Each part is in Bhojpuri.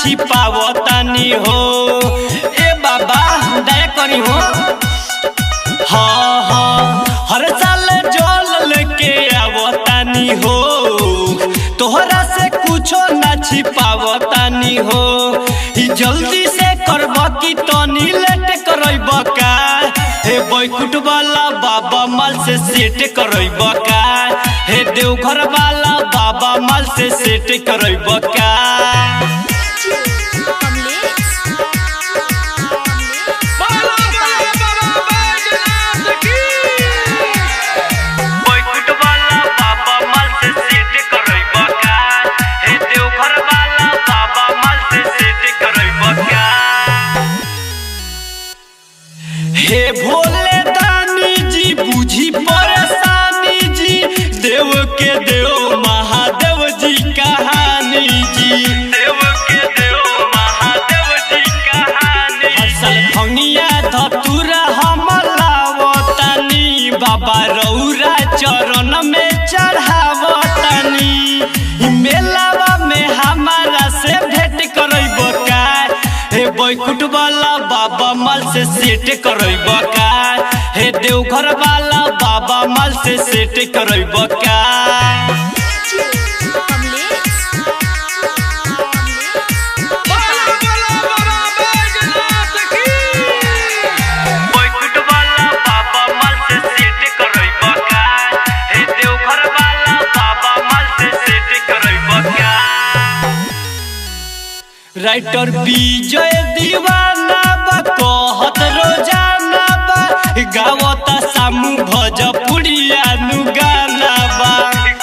छिपावतानी हो। ए बाबा दया करी हो। हाँ हाँ हर साल जल लेके आवतानी हो, तोहरा से कुछो ना छिपावतानी हो। जल्दी से करब की तनी लेट करब का, हे बैकुंठ वाला बाबा माल से सेट करब का, हे देवघर वाला बाबा माल से सेट करब का। हे भोले दानी जी बुझी परेशानी जी, देव के देव महादेव जी कहानी जी, देव के देव महादेव जी कहानी। हर साल भंगिया धतूरा हम लावतानी, बाबा रौरा चरण में चढ़ावतानी। मेलावा में हमारा से भेंट करब का, हे बैकुंठ वाला बाबा माल से सेट करब का, हे देवघर वाला बाबा माल से सेट करब का। राइटर विजय दीवाना बा कहत रोजाना बा, गावता सामू भोजपुरिया नु गाना बा,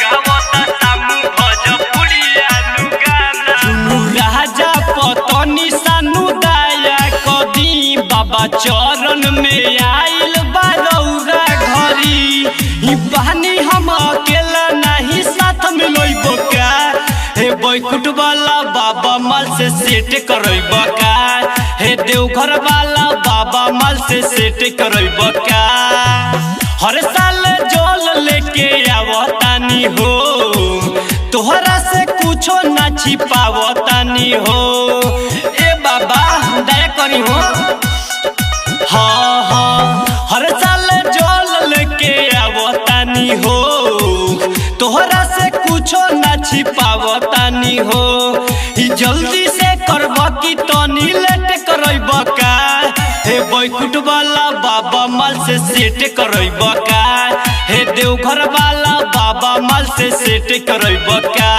गावता सामू भोजपुरिया नु गाना। सुनु राजा पतनी सानु दया कदी, बाबा चरण में आइल बा रौरा घरी। बहानी हम अकेला नहीं साथ में लइबो का, हे बैकुंठ वाला बाबा माल से सेट करब का, हे देवघर वाला बाबा माल से सेट करब का। हर साल जल लेके आवतानी हो, तोहरा से कुछो ना छिपावतानी हो। ए बाबा दया करी हो। हाँ हाँ हर साल जल लेके आवतानी हो, तोहरा से कुछो ना छिपावतानी हो। जल्दी से करब की तनी लेट करब का, हे बैकुंठ वाला बाबा माल से सेट करब का, हे देवघर वाला बाबा माल से सेट करब का।